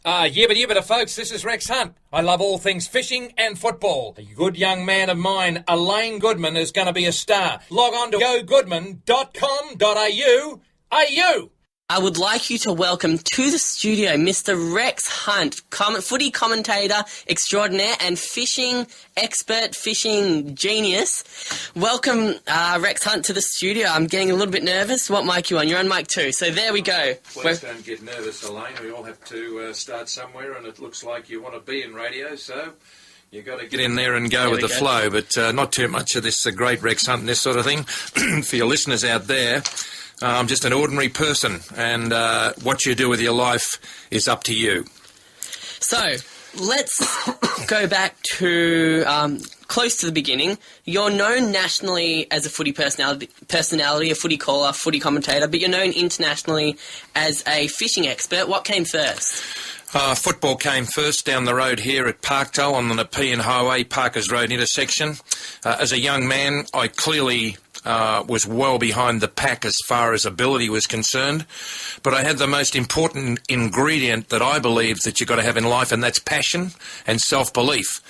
Yibba yibba folks, this is Rex Hunt. I love all things fishing and football. A good young man of mine, Elaine Goodman, is going to be a star. Log on to gogoodman.com.au. I would like you to welcome to the studio Mr. Rex Hunt, footy commentator extraordinaire and fishing expert, fishing genius. Welcome, Rex Hunt, to the studio. I'm getting a little bit nervous. What mic you on? You're on mic 2, so there we go. Please don't get nervous, Elaine. We all have to start somewhere, and it looks like you want to be in radio, so you've got to get in there and go with the flow, but not too much of this great Rex Hunt and this sort of thing. For your listeners out there, I'm just an ordinary person, and what you do with your life is up to you. So, let's go back to close to the beginning. You're known nationally as a footy personality, a footy caller, footy commentator, but you're known internationally as a fishing expert. What came first? Football came first down the road here at Parkdale on the Nepean Highway, Parkers Road intersection. As a young man, I clearly was well behind the pack as far as ability was concerned, but I had the most important ingredient that I believe that you've got to have in life, and that's passion and self-belief.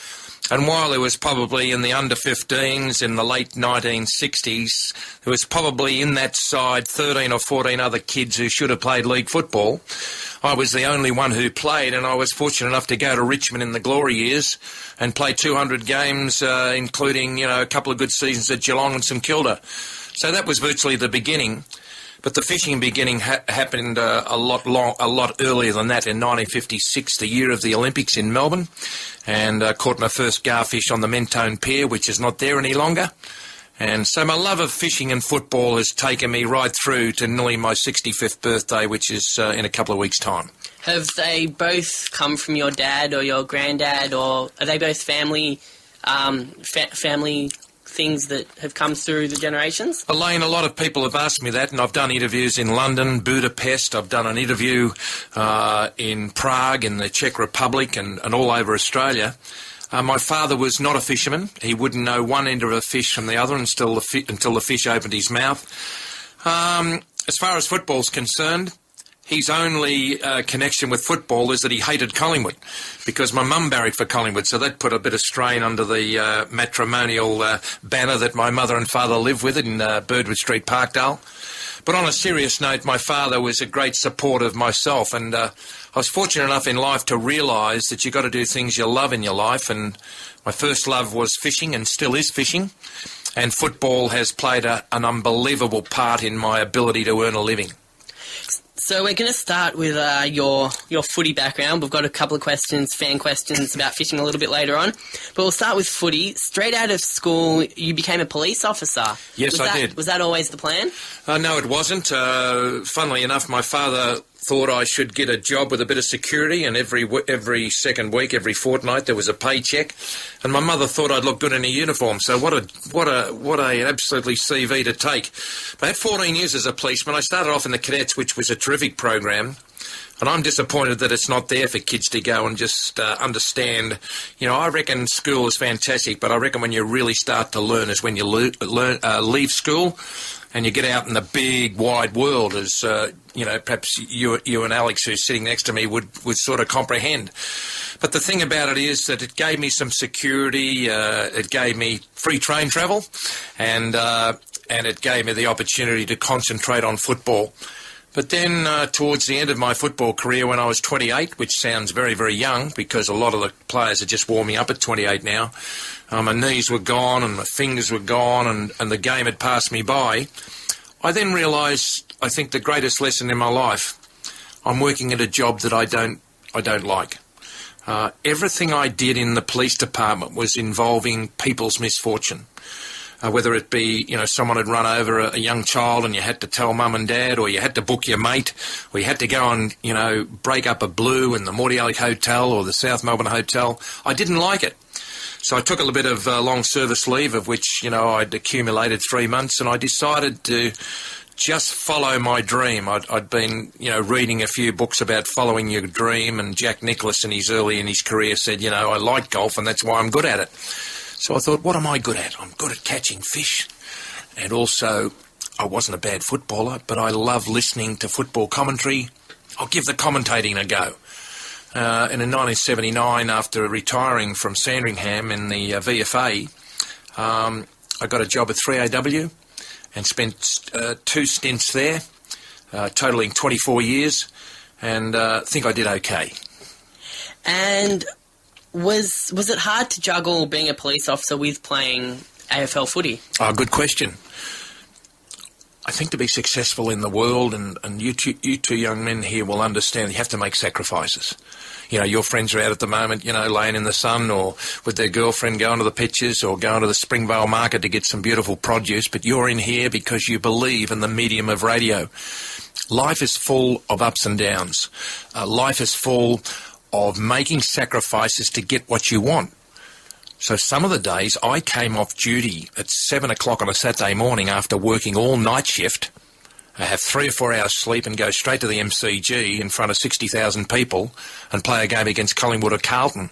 And while there was probably in the under-15s in the late 1960s, there was probably in that side 13 or 14 other kids who should have played league football. I was the only one who played, and I was fortunate enough to go to Richmond in the glory years and play 200 games, including, a couple of good seasons at Geelong and St Kilda. So that was virtually the beginning. But the fishing beginning happened a lot earlier than that, in 1956, the year of the Olympics in Melbourne, and caught my first garfish on the Mentone Pier, which is not there any longer. And so my love of fishing and football has taken me right through to nearly my 65th birthday, which is in a couple of weeks' time. Have they both come from your dad or your granddad, or are they both family things that have come through the generations? Elaine, a lot of people have asked me that, and I've done interviews in London, Budapest. I've done an interview in Prague, in the Czech Republic, and all over Australia. My father was not a fisherman. He wouldn't know one end of a fish from the other until the fish opened his mouth. As far as football's concerned, his only connection with football is that he hated Collingwood, because my mum barracked for Collingwood, so that put a bit of strain under the matrimonial banner that my mother and father lived with in Birdwood Street, Parkdale. But on a serious note, my father was a great supporter of myself, and I was fortunate enough in life to realise that you've got to do things you love in your life, and my first love was fishing, and still is fishing, and football has played an unbelievable part in my ability to earn a living. So we're going to start with your footy background. We've got a couple of fan questions about fishing a little bit later on. But we'll start with footy. Straight out of school, you became a police officer. Yes, I did. Was that always the plan? No, it wasn't. Funnily enough, my father thought I should get a job with a bit of security, and every second week, every fortnight, there was a paycheck. And my mother thought I'd look good in a uniform. So what a absolutely CV to take. I had 14 years as a policeman. I started off in the cadets, which was a terrific program. And I'm disappointed that it's not there for kids to go and just understand. I reckon school is fantastic, but I reckon when you really start to learn is when you leave school and you get out in the big, wide world, as, perhaps you and Alex, who's sitting next to me, would sort of comprehend. But the thing about it is that it gave me some security, it gave me free train travel, and it gave me the opportunity to concentrate on football. But then towards the end of my football career, when I was 28, which sounds very, very young because a lot of the players are just warming up at 28 now, my knees were gone and my fingers were gone and the game had passed me by, I then realised, I think, the greatest lesson in my life. I'm working at a job that I don't like. Everything I did in the police department was involving people's misfortune. Whether it be, someone had run over a young child and you had to tell mum and dad, or you had to book your mate, or you had to go and, break up a blue in the Mordialloc Hotel or the South Melbourne Hotel. I didn't like it. So I took a little bit of long service leave, of which, I'd accumulated 3 months, and I decided to just follow my dream. I'd been, reading a few books about following your dream, and Jack Nicklaus early in his career said, I like golf and that's why I'm good at it. So I thought, what am I good at? I'm good at catching fish. And also, I wasn't a bad footballer, but I love listening to football commentary. I'll give the commentating a go. And in 1979, after retiring from Sandringham in the VFA, I got a job at 3AW and spent 2 stints there, totalling 24 years, and think I did okay. And was it hard to juggle being a police officer with playing AFL footy? Oh, good question. I think to be successful in the world, and you two young men here will understand, you have to make sacrifices. You know, your friends are out at the moment, you know, laying in the sun or with their girlfriend going to the pitches or going to the Springvale market to get some beautiful produce, but you're in here because you believe in the medium of radio. Life is full of ups and downs. Life is full of making sacrifices to get what you want. So some of the days I came off duty at 7 o'clock on a Saturday morning after working all night shift. I have 3 or 4 hours sleep and go straight to the MCG in front of 60,000 people and play a game against Collingwood or Carlton.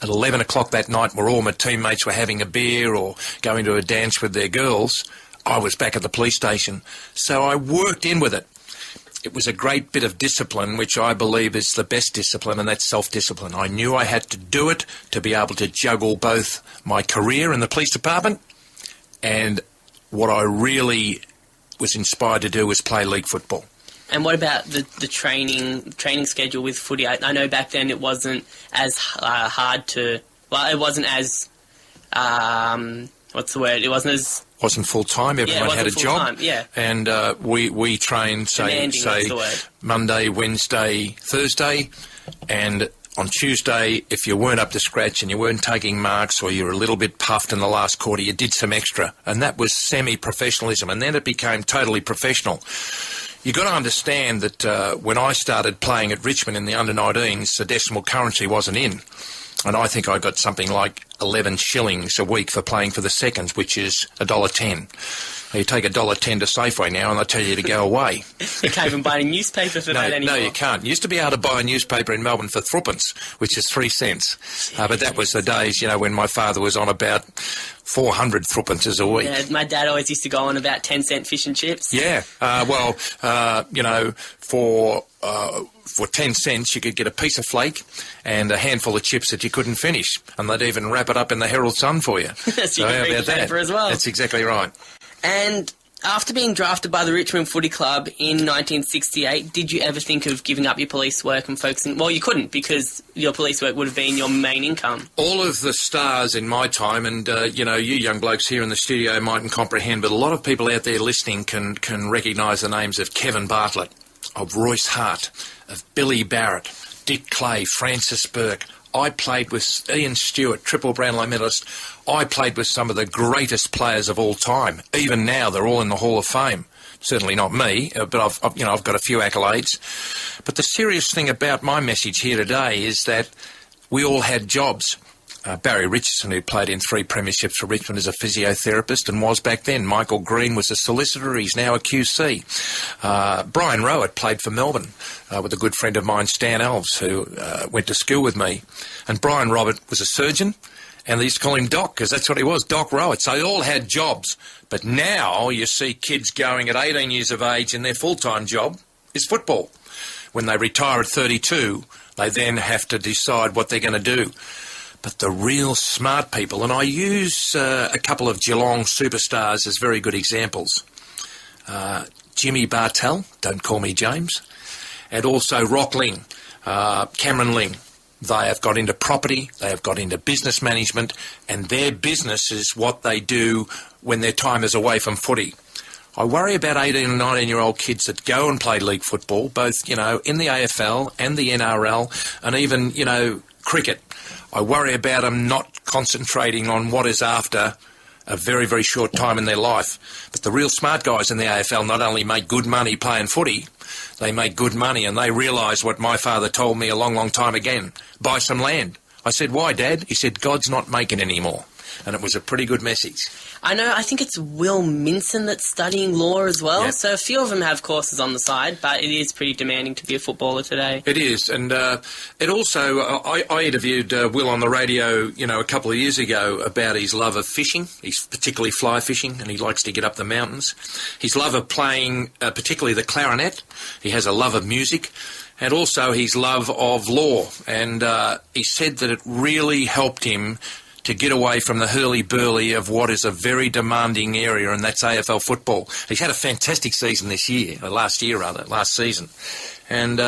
At 11 o'clock that night, where all my teammates were having a beer or going to a dance with their girls, I was back at the police station. So I worked in with it. It was a great bit of discipline, which I believe is the best discipline, and that's self-discipline. I knew I had to do it to be able to juggle both my career in the police department and what I really was inspired to do was play league football. And what about the training schedule with footy? I know back then it wasn't as hard to... Well, it wasn't as... what's the word? It wasn't as... Wasn't full-time. Everyone had a job. Yeah. And we trained, say Monday, Wednesday, Thursday, and on Tuesday, if you weren't up to scratch and you weren't taking marks or you were a little bit puffed in the last quarter, you did some extra. And that was semi-professionalism. And then it became totally professional. You've got to understand that when I started playing at Richmond in the under-19s, the decimal currency wasn't in. And I think I got something like 11 shillings a week for playing for the seconds, which is $1.10. You take $1.10 to Safeway now and they tell you to go away. You can't even buy a newspaper for that anymore. No, you can't. You used to be able to buy a newspaper in Melbourne for threepence, which is 3 cents. But that was the days, you know, when my father was on about 400 threepences a week. Yeah, my dad always used to go on about 10-cent fish and chips. Yeah. You know, for 10 cents you could get a piece of flake and a handful of chips that you couldn't finish, and they'd even wrap it up in the Herald Sun for you. So you can read the paper as well. That's exactly right. And after being drafted by the Richmond Footy Club in 1968, did you ever think of giving up your police work and focusing... Well, you couldn't, because your police work would have been your main income. All of the stars in my time, and, you know, you young blokes here in the studio mightn't comprehend, but a lot of people out there listening can recognise the names of Kevin Bartlett, of Royce Hart, of Billy Barrett, Dick Clay, Francis Burke. I played with Ian Stewart, triple Brownlow medalist. I played with some of the greatest players of all time. Even now, they're all in the Hall of Fame. Certainly not me, but I've got a few accolades. But the serious thing about my message here today is that we all had jobs. Barry Richardson, who played in 3 premierships for Richmond, is a physiotherapist and was back then. Michael Green was a solicitor. He's now a QC. Brian Rowett played for Melbourne with a good friend of mine, Stan Alves, who went to school with me. And Brian Rowett was a surgeon, and they used to call him Doc, because that's what he was, Doc Rowett. So they all had jobs. But now you see kids going at 18 years of age and their full-time job is football. When they retire at 32, they then have to decide what they're going to do. But the real smart people, and I use a couple of Geelong superstars as very good examples. Jimmy Bartell, don't call me James, and also Rock Ling, Cameron Ling. They have got into property, they have got into business management, and their business is what they do when their time is away from footy. I worry about 18 and 19-year-old kids that go and play league football, both, you know, in the AFL and the NRL, and even, you know, cricket. I worry about them not concentrating on what is after a very, very short time in their life. But the real smart guys in the AFL not only make good money playing footy, they make good money, and they realise what my father told me a long, long time again: buy some land. I said, why, Dad? He said, God's not making any more. And it was a pretty good message. I think it's Will Minson that's studying law as well. Yep. So a few of them have courses on the side, but it is pretty demanding to be a footballer today. It is. And it also, I interviewed Will on the radio, you know, a couple of years ago about his love of fishing. He's particularly fly fishing, and he likes to get up the mountains. His love of playing, particularly the clarinet. He has a love of music. and also his love of law. And he said that it really helped him to get away from the hurly-burly of what is a very demanding area, and that's AFL football. He's had a fantastic season this year, last season. And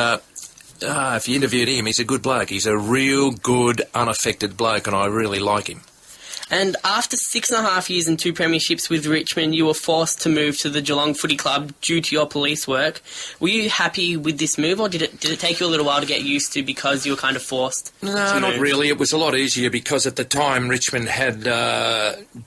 if you interviewed him, he's a good bloke. He's a real good, unaffected bloke, and I really like him. And after 6.5 years and 2 premierships with Richmond, you were forced to move to the Geelong Footy Club due to your police work. Were you happy with this move, or did it take you a little while to get used to because you were kind of forced to No, not move? really. It was a lot easier because at the time Richmond had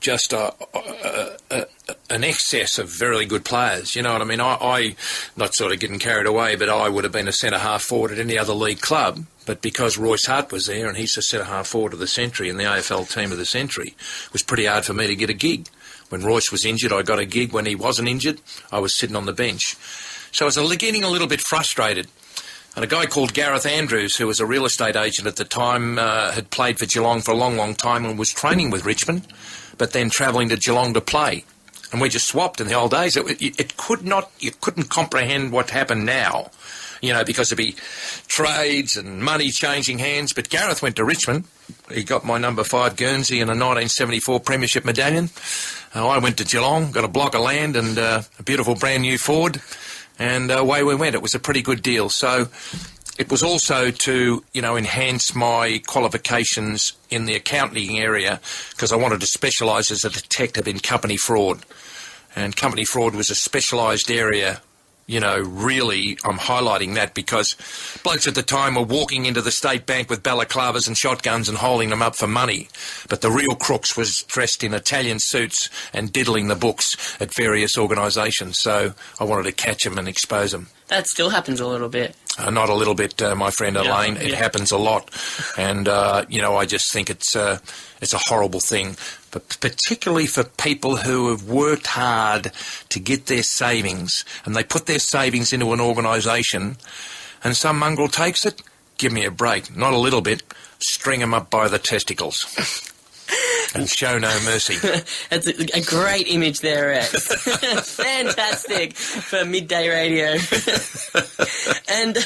just an excess of very good players. You know what I mean? I not sort of getting carried away, but I would have been a centre-half forward at any other league club. But because Royce Hart was there, and he's the centre-half forward of the century in the AFL team of the century, it was pretty hard for me to get a gig. When Royce was injured, I got a gig. When he wasn't injured, I was sitting on the bench. So I was getting a little bit frustrated. And a guy called Gareth Andrews, who was a real estate agent at the time, had played for Geelong for a long, long time and was training with Richmond, but then travelling to Geelong to play. And we just swapped in the old days. You couldn't comprehend what happened now, you know, because there'd be trades and money changing hands. But Gareth went to Richmond. He got my number 5 Guernsey and a 1974 Premiership medallion. I went to Geelong, got a block of land and a beautiful brand new Ford, and away we went. It was a pretty good deal. So it was also to, you know, enhance my qualifications in the accounting area, because I wanted to specialise as a detective in company fraud. And company fraud was a specialised area. You know, really, I'm highlighting that because blokes at the time were walking into the State Bank with balaclavas and shotguns and holding them up for money. But the real crooks was dressed in Italian suits and diddling the books at various organisations. So I wanted to catch them and expose them. That still happens a little bit. Not a little bit, my friend Elaine. It happens a lot. And, you know, I just think it's a horrible thing. But particularly for people who have worked hard to get their savings, and they put their savings into an organisation, and some mongrel takes it, give me a break. Not a little bit. String them up by the testicles. And show no mercy. That's a great image there, Rex. Fantastic for midday radio. And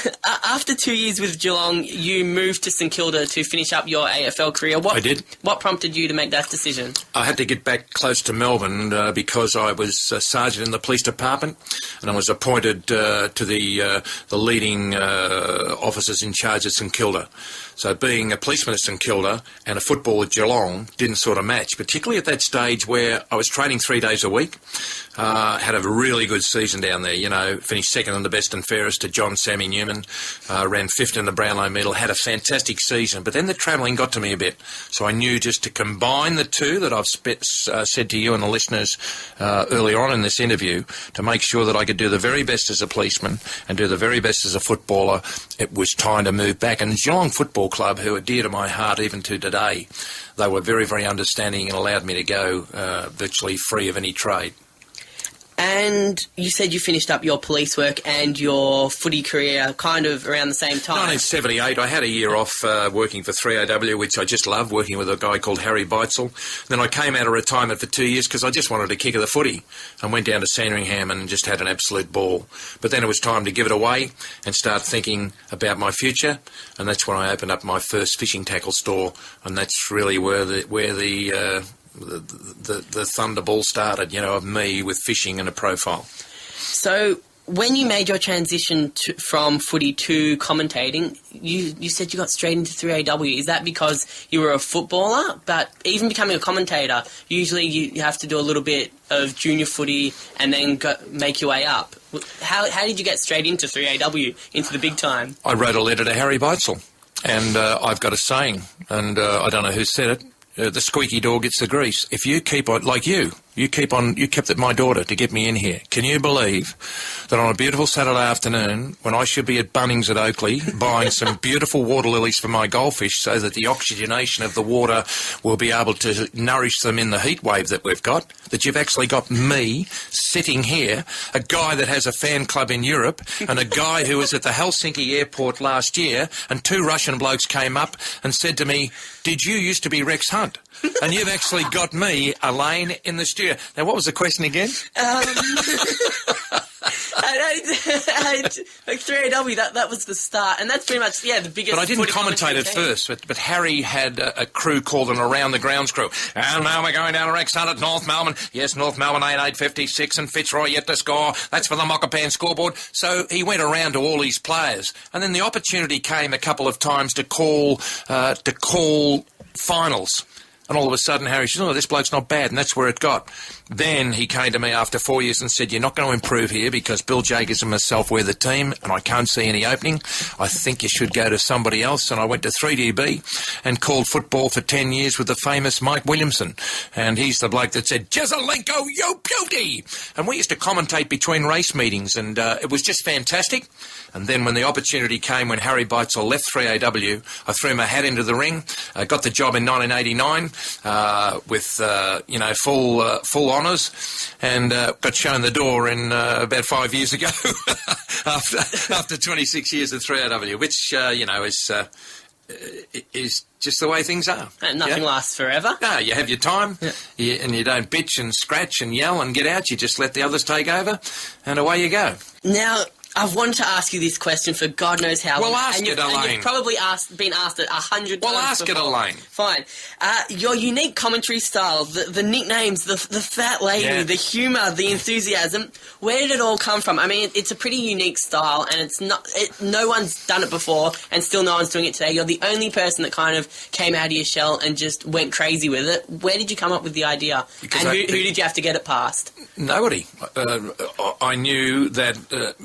after 2 years with Geelong, you moved to St Kilda to finish up your AFL career. I did. What prompted you to make that decision? I had to get back close to Melbourne because I was a sergeant in the police department, and I was appointed to the leading officers in charge at St Kilda. So being a policeman at St Kilda and a footballer at Geelong didn't sort of match, particularly at that stage where I was training 3 days a week. Had a really good season down there, you know, finished second in the best and fairest to John Sammy Newman, ran fifth in the Brownlow medal, had a fantastic season. But then the travelling got to me a bit. So I knew just to combine the two that I've said to you and the listeners earlier on in this interview, to make sure that I could do the very best as a policeman and do the very best as a footballer, it was time to move back. And Geelong Football Club, who are dear to my heart even to today, they were very, very understanding and allowed me to go virtually free of any trade. And you said you finished up your police work and your footy career kind of around the same time. 1978, I had a year off working for 3AW, which I just loved, working with a guy called Harry Beitzel. Then I came out of retirement for 2 years because I just wanted a kick of the footy, and went down to Sandringham and just had an absolute ball. But then it was time to give it away and start thinking about my future, and that's when I opened up my first fishing tackle store, and that's really where the thunderball started, you know, of me with fishing and a profile. So when you made your transition from footy to commentating, you said you got straight into 3AW. Is that because you were a footballer? But even becoming a commentator, usually you have to do a little bit of junior footy and then make your way up. How did you get straight into 3AW, into the big time? I wrote a letter to Harry Beitzel, and I've got a saying, and I don't know who said it. The squeaky door gets the grease. If you keep on, like you kept my daughter to get me in here. Can you believe that on a beautiful Saturday afternoon, when I should be at Bunnings at Oakley, buying some beautiful water lilies for my goldfish so that the oxygenation of the water will be able to nourish them in the heat wave that we've got, that you've actually got me sitting here, a guy that has a fan club in Europe, and a guy who was at the Helsinki airport last year, and 2 Russian blokes came up and said to me, "Did you used to be Rex Hunt?" And you've actually got me, Elaine, in the studio. Now, what was the question again? How Like 3AW, that was the start, and that's pretty much the biggest. But I didn't commentate at first. But Harry had a crew called an Around the Grounds crew. And now we're going down to Rex Hunt at North Melbourne. Yes, North Melbourne 8-8-56 and Fitzroy yet to score. That's for the Mockapan scoreboard. So he went around to all these players, and then the opportunity came a couple of times to call finals. And all of a sudden, Harry said, oh, this bloke's not bad, and that's where it got. Then he came to me after 4 years and said, you're not going to improve here because Bill Jacobs and myself, we're the team, and I can't see any opening. I think you should go to somebody else. And I went to 3DB and called football for 10 years with the famous Mike Williamson. And he's the bloke that said, Jezelenko, you beauty! And we used to commentate between race meetings, and it was just fantastic. And then when the opportunity came when Harry Beitzel left 3AW, I threw my hat into the ring. I got the job in 1989 with full honours, and got shown the door in about 5 years ago after 26 years at 3AW, which is just the way things are. And nothing lasts forever. No, you have your time, and you don't bitch and scratch and yell and get out. You just let the others take over, and away you go. Now, I've wanted to ask you this question for God knows how long. Well, ask it, Elaine. And you've probably been asked it 100 times Well, ask before. it, Elaine. Fine. Your unique commentary style, the nicknames, the fat lady, the humour, the enthusiasm, where did it all come from? I mean, it's a pretty unique style, and it's not. No one's done it before, and still no one's doing it today. You're the only person that kind of came out of your shell and just went crazy with it. Where did you come up with the idea? Because and who did you have to get it past? Nobody. I knew that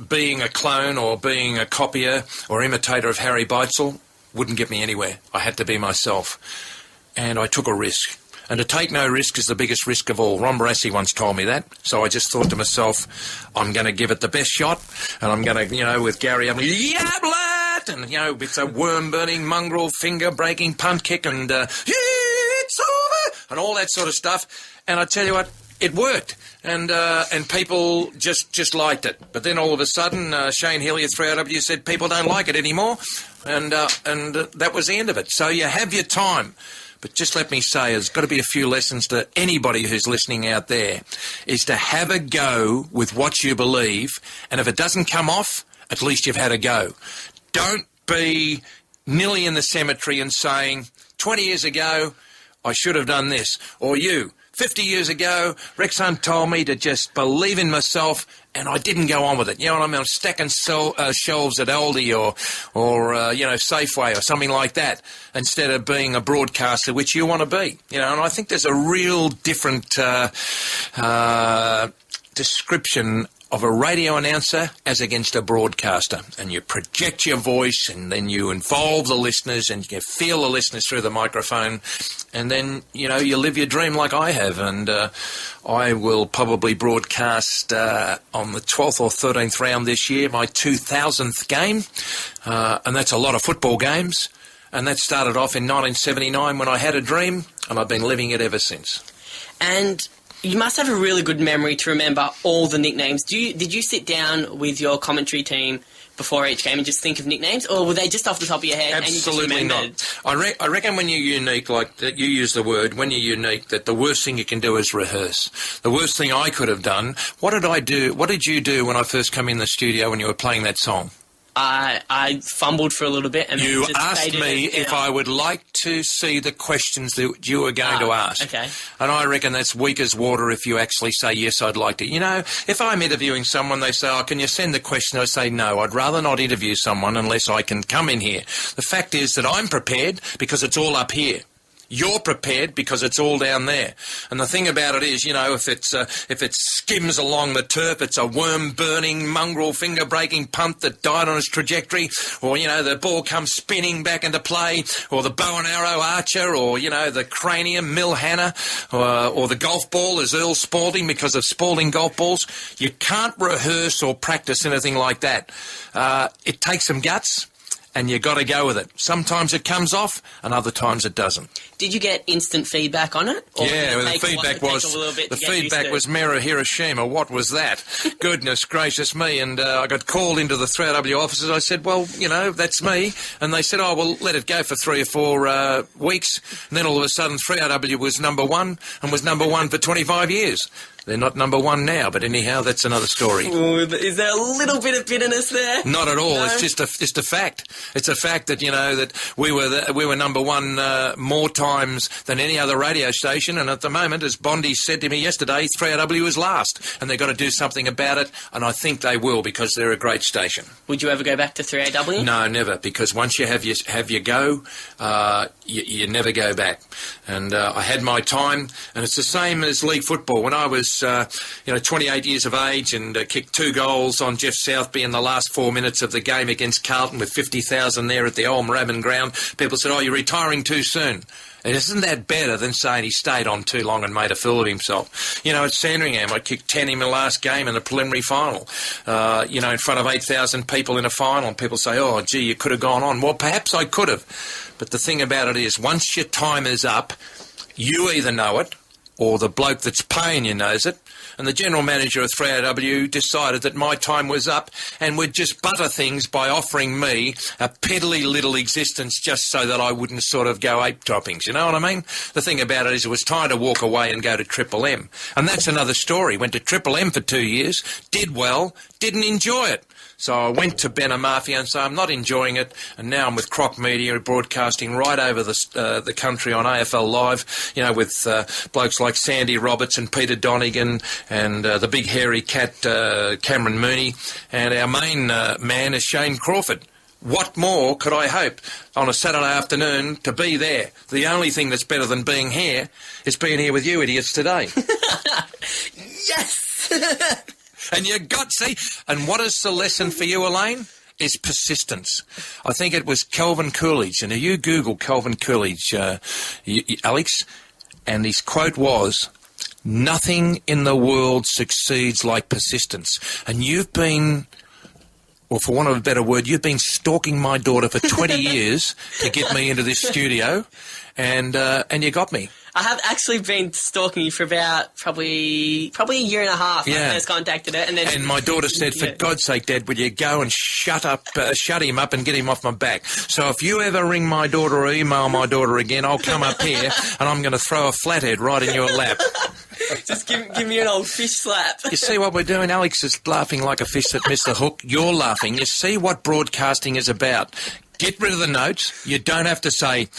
being a clone or being a copier or imitator of Harry Beitzel wouldn't get me anywhere. I had to be myself. And I took a risk. And to take no risk is the biggest risk of all. Ron Barassi once told me that. So I just thought to myself, I'm going to give it the best shot. And I'm going to, with Gary, I'm going to, Yablat! And, it's a worm-burning, mongrel, finger-breaking punt kick and it's over! And all that sort of stuff. And I tell you what, it worked, and people just liked it. But then all of a sudden, Shane Healy at 3AW said people don't like it anymore, and that was the end of it. So you have your time. But just let me say, there's got to be a few lessons to anybody who's listening out there, is to have a go with what you believe, and if it doesn't come off, at least you've had a go. Don't be nearly in the cemetery and saying, 20 years ago, I should have done this, or 50 years ago, Rex Hunt told me to just believe in myself, and I didn't go on with it. You know what I mean? I'm stacking shelves at Aldi or Safeway or something like that, instead of being a broadcaster, which you want to be. And I think there's a real different description of a radio announcer as against a broadcaster. And you project your voice, and then you involve the listeners, and you feel the listeners through the microphone, and then, you live your dream like I have. And I will probably broadcast on the 12th or 13th round this year, my 2000th game, and that's a lot of football games. And that started off in 1979 when I had a dream, and I've been living it ever since. And you must have a really good memory to remember all the nicknames. Did you sit down with your commentary team before each game and just think of nicknames, or were they just off the top of your head? Absolutely and you just remembered? not. I reckon when you're unique, like that, you use the word, when you're unique, that the worst thing you can do is rehearse. The worst thing I could have done, what did I do? What did you do when I first came in the studio when you were playing that song? I fumbled for a little bit. And you just asked me if I would like to see the questions that you were going to ask. Okay. And I reckon that's weak as water if you actually say, yes, I'd like to. If I'm interviewing someone, they say, can you send the question? I say, no, I'd rather not interview someone unless I can come in here. The fact is that I'm prepared because it's all up here. You're prepared because it's all down there. And the thing about it is, if it skims along the turf, it's a worm-burning, mongrel, finger-breaking punt that died on its trajectory, or, the ball comes spinning back into play, or the bow and arrow archer, or, the cranium, Mill Hanna, or the golf ball is Earl Spalding because of Spalding golf balls. You can't rehearse or practice anything like that. It takes some guts. And you got to go with it. Sometimes it comes off, and other times it doesn't. Did you get instant feedback on it? The feedback was Mayor of Hiroshima. What was that? Goodness gracious me! And I got called into the 3AW offices. I said, "Well, that's me." And they said, "Oh, well, let it go for 3 or 4 weeks." And then all of a sudden, 3AW was number one and was number one for 25 years. They're not number one now, but anyhow, that's another story. Ooh, is there a little bit of bitterness there? Not at all. No? It's just a fact. It's a fact that, that we were number one more times than any other radio station, and at the moment, as Bondi said to me yesterday, 3AW is last, and they've got to do something about it, and I think they will, because they're a great station. Would you ever go back to 3AW? No, never, because once you have your go, you never go back. And I had my time, and it's the same as league football. When I was 28 years of age and kicked 2 goals on Jeff Southby in the last 4 minutes of the game against Carlton with 50,000 there at the old Moorabbin ground, people said, "Oh, you're retiring too soon." And isn't that better than saying he stayed on too long and made a fool of himself? At Sandringham, I kicked 10 in the last game in the preliminary final, in front of 8,000 people in a final, and people say, "Oh, gee, you could have gone on." Well, perhaps I could have. But the thing about it is, once your time is up, you either know it, or the bloke that's paying you knows it, and the general manager of 3AW decided that my time was up and would just butter things by offering me a piddly little existence just so that I wouldn't sort of go ape toppings, you know what I mean? The thing about it is, it was time to walk away and go to Triple M. And that's another story. Went to Triple M for 2 years, did well, didn't enjoy it. So I went to Benamafia and said, I'm not enjoying it, and now I'm with Croc Media, broadcasting right over the country on AFL Live, with blokes like Sandy Roberts and Peter Donegan and the big hairy cat Cameron Mooney, and our main man is Shane Crawford. What more could I hope on a Saturday afternoon to be there? The only thing that's better than being here is being here with you idiots today. Yes! And and what is the lesson for you, Elaine? Is persistence. I think it was Calvin Coolidge, and you Google Calvin Coolidge, Alex, and his quote was, "Nothing in the world succeeds like persistence." And you've been, well, for want of a better word, you've been stalking my daughter for 20 years to get me into this studio, and you got me. I have actually been stalking you for about probably a year and a half. Yeah. I first contacted her, and my daughter said, "For God's sake, Dad, would you go and shut him up and get him off my back?" So if you ever ring my daughter or email my daughter again, I'll come up here and I'm going to throw a flathead right in your lap. Just give me an old fish slap. You see what we're doing? Alex is laughing like a fish that missed the hook. You're laughing. You see what broadcasting is about. Get rid of the notes. You don't have to say,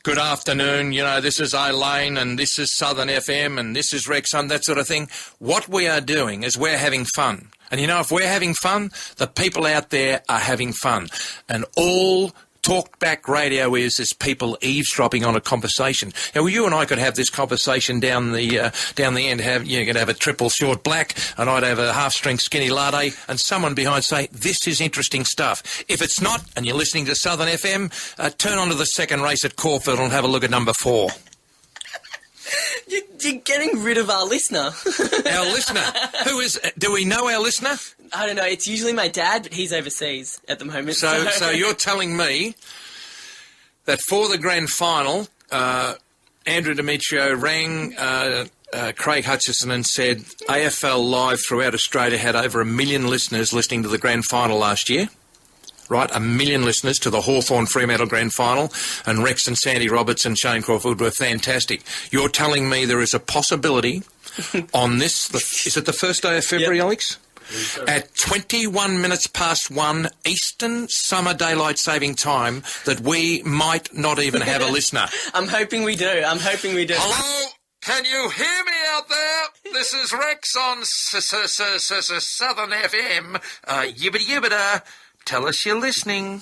"Good afternoon, this is Elaine and this is Southern FM and this is Wrexham," that sort of thing. What we are doing is we're having fun. And if we're having fun, the people out there are having fun. And all talk-back radio is people eavesdropping on a conversation. Now, you and I could have this conversation down the end. You're going to have a triple short black, and I'd have a half-strength skinny latte, and someone behind say, "This is interesting stuff." If it's not, and you're listening to Southern FM, turn on to the second race at Caulfield and have a look at number 4. You're getting rid of our listener. Our listener? Who is? Do we know our listener? I don't know. It's usually my dad, but he's overseas at the moment. So you're telling me that for the grand final, Andrew Demetrio rang Craig Hutchison and said AFL Live throughout Australia had over 1 million listeners listening to the grand final last year? Right, 1 million listeners to the Hawthorn Fremantle Grand Final, and Rex and Sandy Roberts and Shane Crawford were fantastic. You're telling me there is a possibility on this, is it the first day of February, yep. Alex? At 21 minutes past 1 Eastern Summer Daylight Saving Time that we might not even have a listener. I'm hoping we do. Hello? Can you hear me out there? This is Rex on Southern FM. Yibbity yibbida. Tell us you're listening.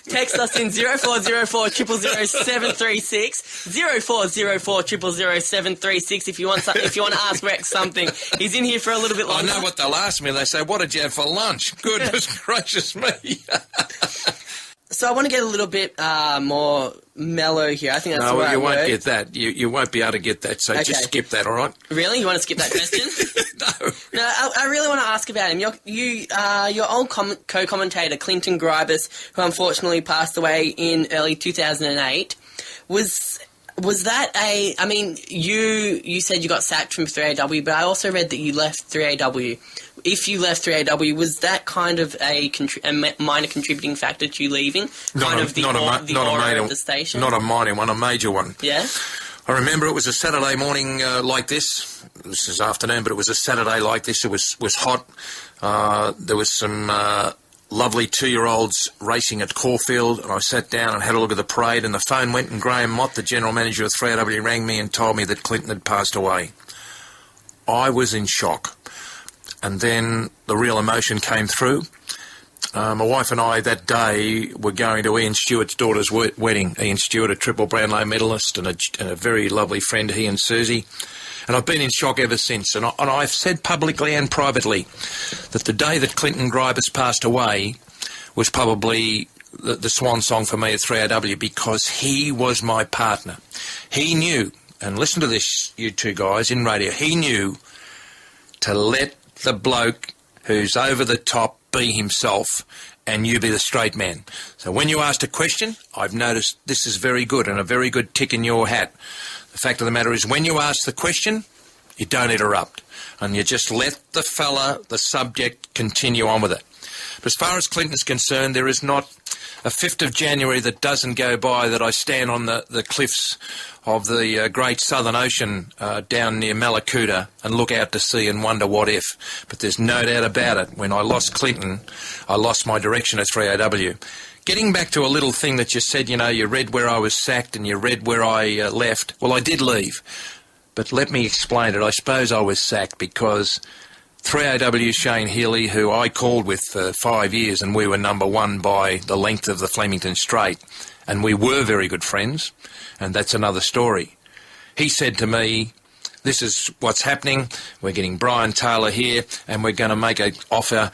Text us in 0404 000 736, 0404 000 736 if you want to ask Rex something. He's in here for a little bit longer. I know what they'll ask me. They say, "What did you have for lunch?" Goodness gracious me. So I want to get a little bit more mellow here. I think that's the right word. No, you won't word. Get that. You won't be able to get that, so just skip that, all right? Really? You want to skip that question? No, I really want to ask about him. Your old co-commentator, Clinton Gribus, who unfortunately passed away in early 2008, was that I mean, you said you got sacked from 3AW, but I also read that you left 3AW. If you left 3AW, was that kind of a minor contributing factor to you leaving? The aura of the station? Not a minor one, a major one. Yeah? I remember it was a Saturday morning like this. This is afternoon, but it was a Saturday like this. It was hot. There was some lovely 2-year-olds racing at Caulfield, and I sat down and had a look at the parade, and the phone went, and Graham Mott, the general manager of 3AW, rang me and told me that Clinton had passed away. I was in shock. And then the real emotion came through. My wife and I that day were going to Ian Stewart's daughter's wedding. Ian Stewart, a triple Brownlow medalist and a very lovely friend, he and Susie. And I've been in shock ever since. And I've said publicly and privately that the day that Clinton Gribus passed away was probably the swan song for me at 3AW, because he was my partner. He knew, and listen to this, you two guys in radio, he knew to let the bloke who's over the top be himself and you be the straight man. So when you asked a question, I've noticed this is very good and a very good tick in your hat. The fact of the matter is, when you ask the question, you don't interrupt and you just let the fella, the subject, continue on with it. But as far as Clinton's concerned, there is not a 5th of January that doesn't go by that I stand on the cliffs of the great Southern Ocean down near Malakuta and look out to sea and wonder what if. But there's no doubt about it. When I lost Clinton, I lost my direction at 3AW. Getting back to a little thing that you said, you read where I was sacked and you read where I left. Well, I did leave. But let me explain it. I suppose I was sacked because 3AW Shane Healy, who I called with for 5 years, and we were number 1 by the length of the Flemington Strait, and we were very good friends, and that's another story. He said to me, this is what's happening, we're getting Brian Taylor here, and we're going to make an offer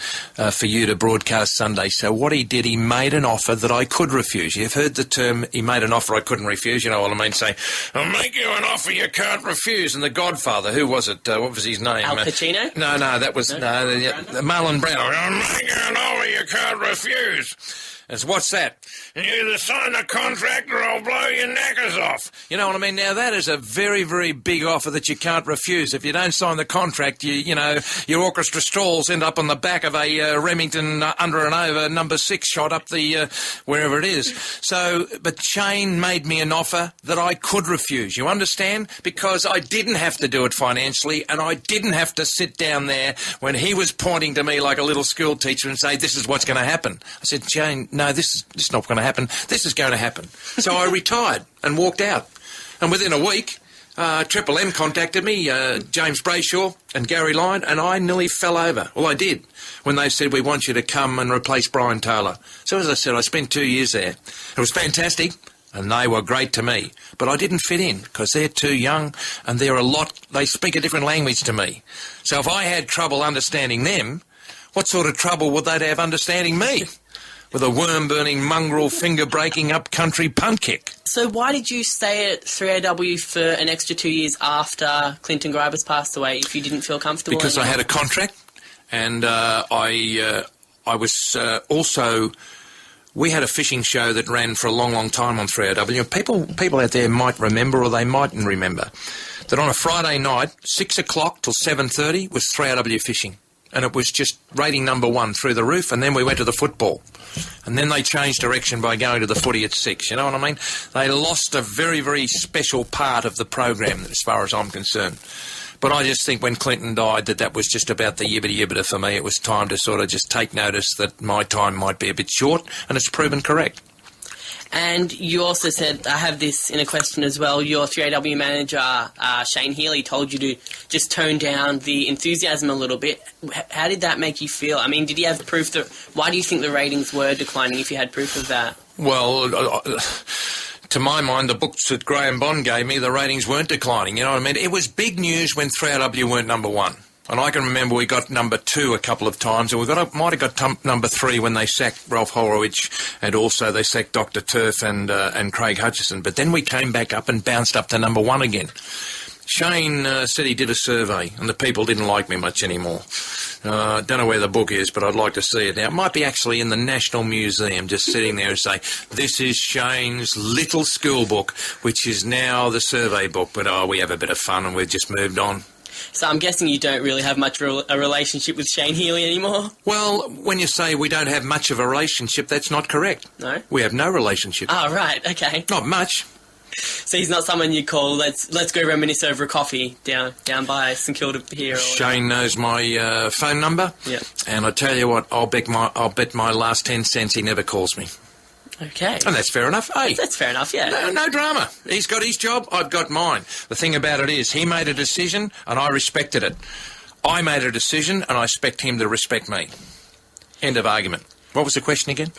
for you to broadcast Sunday. So what he did, he made an offer that I could refuse. You've heard the term, he made an offer I couldn't refuse, you know what I mean, saying, I'll make you an offer you can't refuse. And The Godfather, who was it, what was his name? Al Pacino? No, that was, Marlon Brando. I'll make you an offer you can't refuse. As what's that? You either sign the contract or I'll blow your knackers off. You know what I mean? Now, that is a very, very big offer that you can't refuse. If you don't sign the contract, your orchestra stalls end up on the back of a Remington under and over number 6 shot up the wherever it is. So, but Shane made me an offer that I could refuse. You understand? Because I didn't have to do it financially, and I didn't have to sit down there when he was pointing to me like a little school teacher and say, this is what's going to happen. I said, Shane, no, this is not going to happen. This is going to happen. So I retired and walked out. And within a week, Triple M contacted me, James Brayshaw and Gary Lyon, and I nearly fell over. Well, I did, when they said, we want you to come and replace Brian Taylor. So as I said, I spent 2 years there. It was fantastic, and they were great to me. But I didn't fit in, because they're too young, and they speak a different language to me. So if I had trouble understanding them, what sort of trouble would they have understanding me? With a worm-burning, mongrel, finger-breaking, up-country punt kick. So why did you stay at 3AW for an extra 2 years after Clinton Gribus passed away if you didn't feel comfortable? Because I had a contract, and I was also... We had a fishing show that ran for a long, long time on 3AW. People out there might remember, or they mightn't remember, that on a Friday night, 6 o'clock till 7:30 was 3AW fishing. And it was just rating number 1 through the roof, and then we went to the football. And then they changed direction by going to the footy at 6, you know what I mean? They lost a very, very special part of the program, as far as I'm concerned. But I just think when Clinton died that was just about the yibbity-yibbita for me. It was time to sort of just take notice that my time might be a bit short, and it's proven correct. And you also said, I have this in a question as well, your 3AW manager, Shane Healy, told you to just tone down the enthusiasm a little bit. How did that make you feel? I mean, did you have proof that... Why do you think the ratings were declining if you had proof of that? Well, to my mind, the books that Graham Bond gave me, the ratings weren't declining, you know what I mean? It was big news when 3AW weren't number 1. And I can remember we got number 2 a couple of times, and might have got number 3 when they sacked Ralph Horowitz, and also they sacked Dr. Turf and Craig Hutchison. But then we came back up and bounced up to number 1 again. Shane said he did a survey, and the people didn't like me much anymore. Don't know where the book is, but I'd like to see it now. It might be actually in the National Museum, just sitting there and say, this is Shane's little school book, which is now the survey book. But, we have a bit of fun, and we've just moved on. So I'm guessing you don't really have much a relationship with Shane Healy anymore? Well, when you say we don't have much of a relationship, that's not correct. No? We have no relationship. Oh, right, okay. Not much. So he's not someone you call, let's go reminisce over a coffee down by St Kilda here. Or Shane knows my phone number. Yeah. And I tell you what, I'll bet my last 10 cents he never calls me. Okay. And that's fair enough. Hey, That's fair enough, yeah. no drama. He's got his job, I've got mine. The thing about it is, he made a decision and I respected it. I made a decision and I expect him to respect me. End of argument. What was the question again?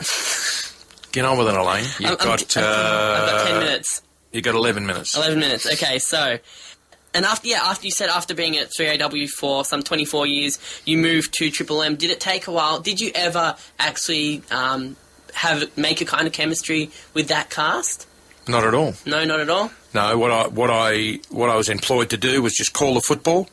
Get on with it, Elaine. I've got 10 minutes. You've got 11 minutes. 11 minutes, okay, so... And after you said after being at 3AW for some 24 years, you moved to Triple M. Did it take a while? Did you ever actually make a kind of chemistry with that cast? Not at all. No, not at all? No, what I was employed to do was just call the football.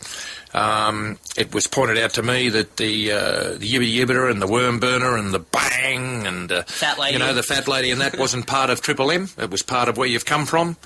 It was pointed out to me that the yibba yibba and the worm burner and the bang and fat lady. the fat lady and that wasn't part of Triple M. It was part of where you've come from,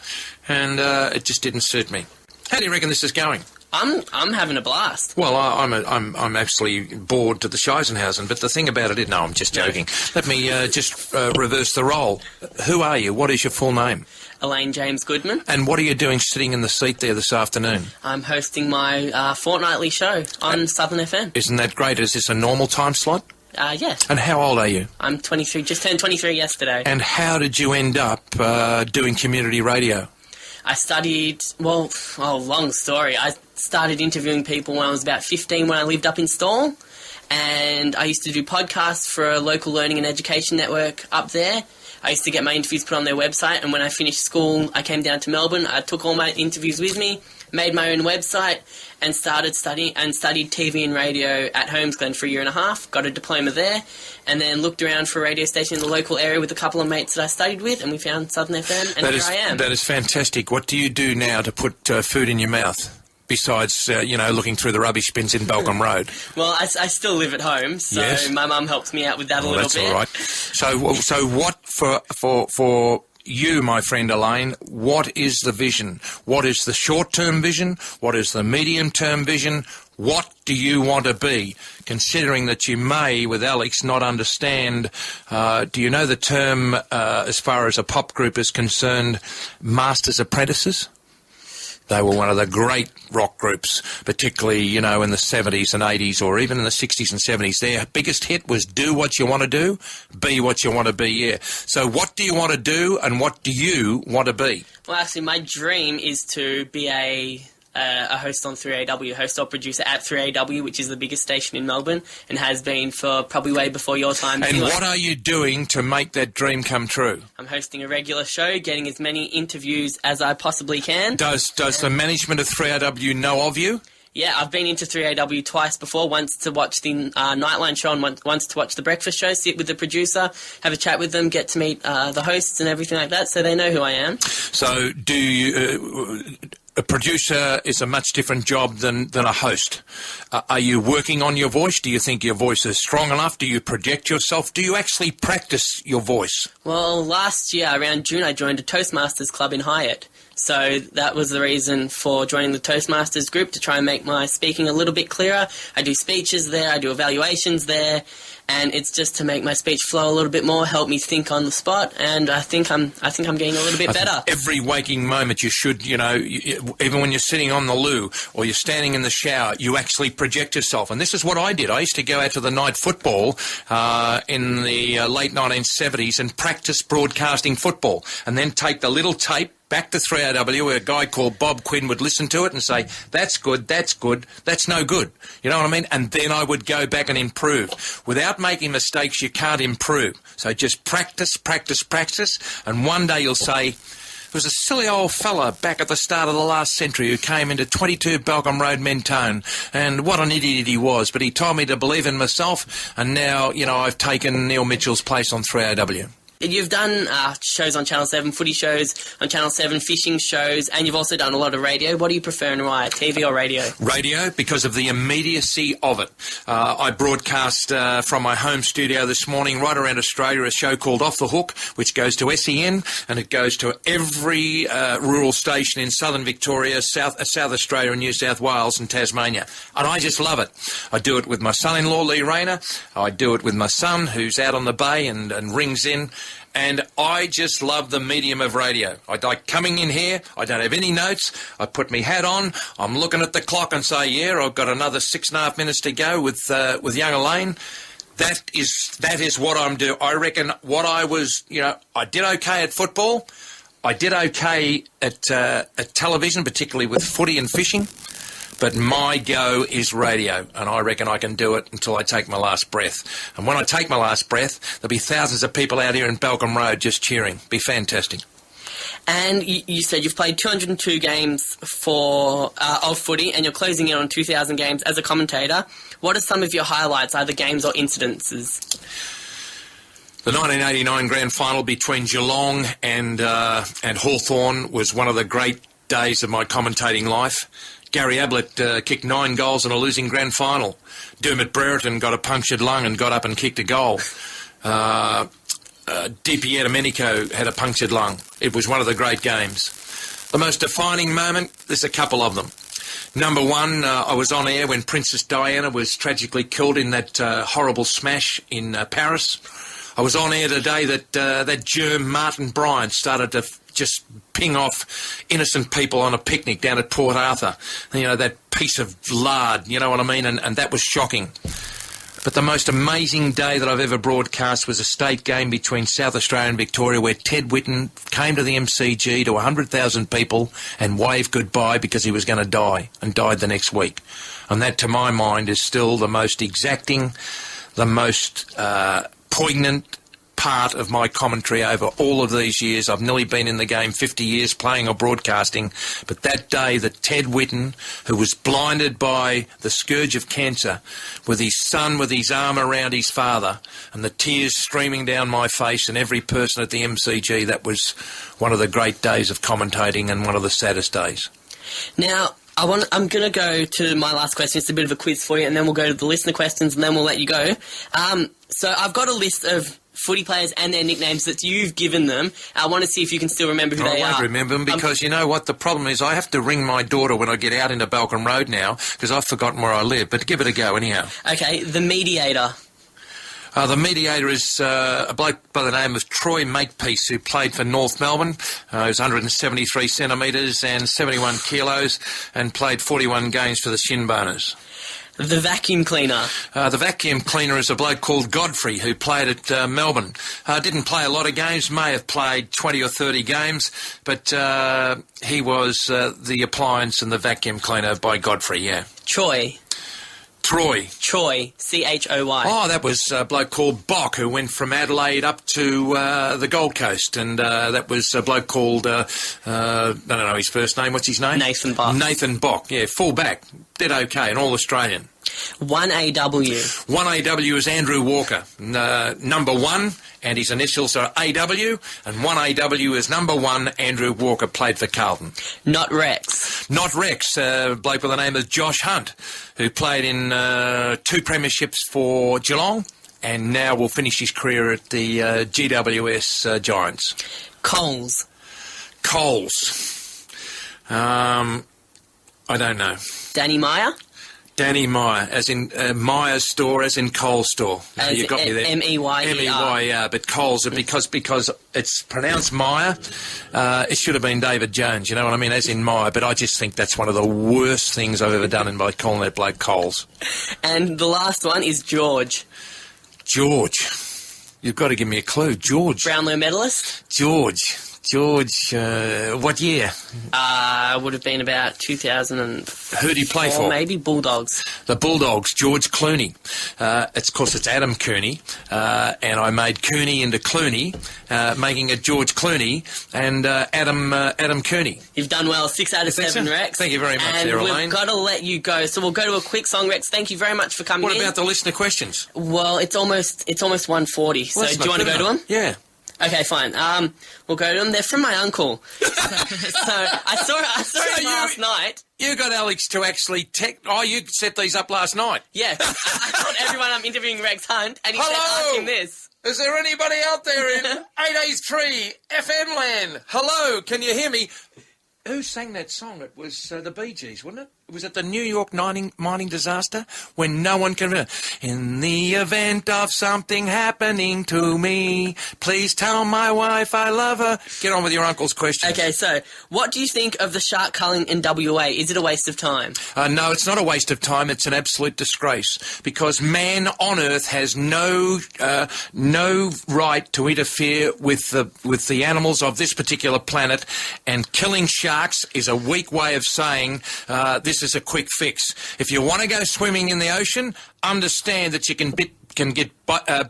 and it just didn't suit me. How do you reckon this is going? I'm having a blast. Well, I'm actually bored to the Scheisenhausen, but the thing about it is... No, I'm just joking. Let me just reverse the role. Who are you? What is your full name? Elaine James Goodman. And what are you doing sitting in the seat there this afternoon? I'm hosting my fortnightly show on Southern FM. Isn't that great? Is this a normal time slot? Yeah. And how old are you? I'm 23, just turned 23 yesterday. And how did you end up doing community radio? I studied, long story. I started interviewing people when I was about 15 when I lived up in Stawell. And I used to do podcasts for a local learning and education network up there. I used to get my interviews put on their website, and when I finished school, I came down to Melbourne. I took all my interviews with me, made my own website, and studied TV and radio at Holmesglen for a year and a half, got a diploma there, and then looked around for a radio station in the local area with a couple of mates that I studied with, and we found Southern FM, and here I am. That is fantastic. What do you do now to put food in your mouth? Besides, looking through the rubbish bins in Balcombe Road. Well, I still live at home, so yes. My mum helps me out with that a little bit. That's all right. So what for you, my friend Elaine, what is the vision? What is the short-term vision? What is the medium-term vision? What do you want to be? Considering that you may, with Alex, not understand, do you know the term, as far as a pop group is concerned, Masters Apprentices? They were one of the great rock groups, particularly, in the 70s and 80s, or even in the 60s and 70s. Their biggest hit was do what you want to do, be what you want to be, yeah. So what do you want to do, and what do you want to be? Well, actually, my dream is to be a host on 3AW, host or producer at 3AW, which is the biggest station in Melbourne, and has been for probably way before your time. And what are you doing to make that dream come true? I'm hosting a regular show, getting as many interviews as I possibly can. Does the management of 3AW know of you? Yeah, I've been into 3AW twice before, once to watch the Nightline show and once to watch the breakfast show, sit with the producer, have a chat with them, get to meet the hosts and everything like that, so they know who I am. So do you... A producer is a much different job than a host. Are you working on your voice? Do you think your voice is strong enough? Do you project yourself? Do you actually practice your voice? Well, last year, around June, I joined a Toastmasters club in Hyatt. So that was the reason for joining the Toastmasters group, to try and make my speaking a little bit clearer. I do speeches there, I do evaluations there, and it's just to make my speech flow a little bit more, help me think on the spot, and I think I'm getting a little bit better. Every waking moment you should, even when you're sitting on the loo or you're standing in the shower, you actually project yourself. And this is what I did. I used to go out to the night football in the late 1970s and practice broadcasting football, and then take the little tape back to 3AW, where a guy called Bob Quinn would listen to it and say, that's good, that's no good. You know what I mean? And then I would go back and improve. Without making mistakes, you can't improve. So just practice, and one day you'll say, there was a silly old fella back at the start of the last century who came into 22 Balcombe Road, Mentone, and what an idiot he was, but he told me to believe in myself, and now, I've taken Neil Mitchell's place on 3AW. You've done shows on Channel 7, footy shows on Channel 7, fishing shows, and you've also done a lot of radio. What do you prefer and why, TV or radio? Radio, because of the immediacy of it. I broadcast from my home studio this morning right around Australia a show called Off the Hook, which goes to SEN, and it goes to every rural station in southern Victoria, South Australia and New South Wales and Tasmania. And I just love it. I do it with my son-in-law, Lee Rayner. I do it with my son, who's out on the bay and rings in. And I just love the medium of radio. I like coming in here. I don't have any notes. I put my hat on. I'm looking at the clock and say, yeah, I've got another 6.5 minutes to go with young Elaine. That is what I'm doing. I reckon what I was, I did okay at football. I did okay at television, particularly with footy and fishing. But my go is radio, and I reckon I can do it until I take my last breath. And when I take my last breath, there'll be thousands of people out here in Balcombe Road just cheering. Be fantastic. And you said you've played 202 games of footy, and you're closing in on 2,000 games as a commentator. What are some of your highlights, either games or incidences? The 1989 grand final between Geelong and Hawthorn was one of the great days of my commentating life. Gary Ablett kicked 9 goals in a losing grand final. Dermot Brereton got a punctured lung and got up and kicked a goal. DP Domenico had a punctured lung. It was one of the great games. The most defining moment, there's a couple of them. Number one, I was on air when Princess Diana was tragically killed in that horrible smash in Paris. I was on air today that germ Martin Bryant started to just ping off innocent people on a picnic down at Port Arthur. That piece of lard, you know what I mean? And that was shocking. But the most amazing day that I've ever broadcast was a state game between South Australia and Victoria where Ted Whitten came to the MCG to 100,000 people and waved goodbye because he was going to die, and died the next week. And that, to my mind, is still the most exacting, the most poignant part of my commentary over all of these years. I've nearly been in the game 50 years playing or broadcasting, but that day that Ted Whitten, who was blinded by the scourge of cancer, with his son with his arm around his father and the tears streaming down my face and every person at the MCG, that was one of the great days of commentating and one of the saddest days. Now, I'm going to go to my last question. It's a bit of a quiz for you, and then we'll go to the listener questions, and then we'll let you go. So I've got a list of footy players and their nicknames that you've given them. I want to see if you can still remember who they are. I won't remember them because you know what? The problem is I have to ring my daughter when I get out into Balcombe Road now because I've forgotten where I live. But give it a go anyhow. Okay, the mediator. The mediator is a bloke by the name of Troy Makepeace, who played for North Melbourne. He was 173 centimetres and 71 kilos and played 41 games for the Shinboners. The vacuum cleaner. The vacuum cleaner is a bloke called Godfrey who played at Melbourne. Didn't play a lot of games, may have played 20 or 30 games, but he was the appliance and the vacuum cleaner by Godfrey, yeah. Troy, C-H-O-Y. Oh, that was a bloke called Bock who went from Adelaide up to the Gold Coast, and that was a bloke called, I don't know his first name. What's his name? Nathan Bock. Nathan Bock, yeah, full-back. Did okay, an All-Australian. 1AW. 1AW is Andrew Walker, number 1, and his initials are AW, and 1AW is number 1, Andrew Walker, played for Carlton. Not Rex. Not Rex, a bloke by the name of Josh Hunt, who played in 2 premierships for Geelong, and now will finish his career at the GWS Giants. Coles. I don't know. Danny Meyer? Danny Meyer, as in Meyer's store, as in Coles store. No, you got me there. M-E-Y-E-R. M-E-Y-E-R, but Coles, because it's pronounced Meyer, it should have been David Jones, you know what I mean, as in Meyer, but I just think that's one of the worst things I've ever done in by calling that bloke Coles. And the last one is George. You've got to give me a clue. George. Brownlow medalist? George, what year? Would have been about 2004. Who did he play for? Maybe Bulldogs. The Bulldogs, George Clooney. Of course, it's Adam Cooney, and I made Cooney into Clooney, making it George Clooney and Adam Cooney. You've done well. 6 out of 7, Rex. Thank you very much, and Elaine. We've got to let you go, so we'll go to a quick song, Rex. Thank you very much for coming in. What about the listener questions? Well, it's almost 1:40, so do you want to go to them? Yeah. Okay, fine. We'll go to them. They're from my uncle. So I saw him last night. You got Alex to actually you set these up last night. Yeah. I told everyone I'm interviewing Rex Hunt, and he said, ask him this. Is there anybody out there in 883 FM land? Hello, can you hear me? Who sang that song? It was the Bee Gees, wasn't it? Was it the New York mining disaster when no one can... In the event of something happening to me, please tell my wife I love her. Get on with your uncle's question. Okay, so what do you think of the shark culling in WA? Is it a waste of time? No, it's not a waste of time. It's an absolute disgrace because man on Earth has no right to interfere with the animals of this particular planet, and killing sharks is a weak way of saying this is a quick fix. If you want to go swimming in the ocean, understand that you can get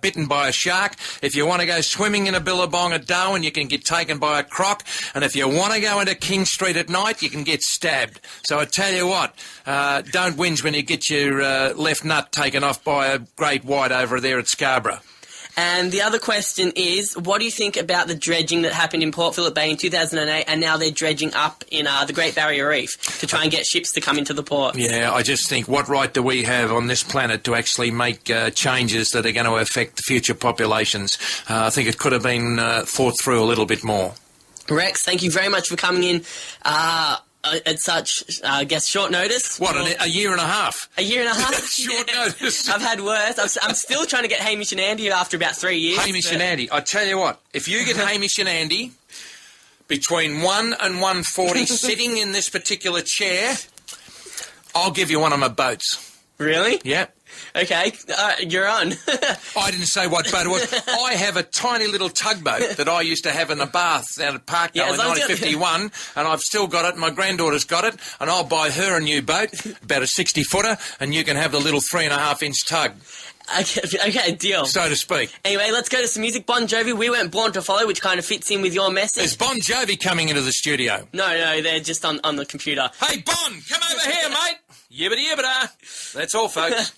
bitten by a shark. If you want to go swimming in a billabong at Darwin, you can get taken by a croc. And if you want to go into King Street at night, you can get stabbed. So I tell you what, don't whinge when you get your left nut taken off by a great white over there at Scarborough. And the other question is, what do you think about the dredging that happened in Port Phillip Bay in 2008, and now they're dredging up in the Great Barrier Reef to try and get ships to come into the port? Yeah, I just think, what right do we have on this planet to actually make changes that are going to affect the future populations? I think it could have been thought through a little bit more. Rex, thank you very much for coming in at such, I guess, short notice. What, a year and a half? A year and a half? Short notice. I've had worse. I'm still trying to get Hamish and Andy after about 3 years. Hamish and Andy. I tell you what, if you get Hamish and Andy between 1 and 1:40 sitting in this particular chair, I'll give you one of my boats. Really? Yeah. Okay, you're on. I didn't say what boat it was. I have a tiny little tugboat that I used to have in the bath down at Parkdale in 1951, and I've still got it. My granddaughter's got it, and I'll buy her a new boat, about a 60-footer, and you can have the little 3.5-inch tug. Okay, deal. So to speak. Anyway, let's go to some music. Bon Jovi, We Weren't Born to Follow, which kind of fits in with your message. Is Bon Jovi coming into the studio? No, they're just on the computer. Hey, Bon, come over here, mate. Yibbity yibbita. That's all, folks.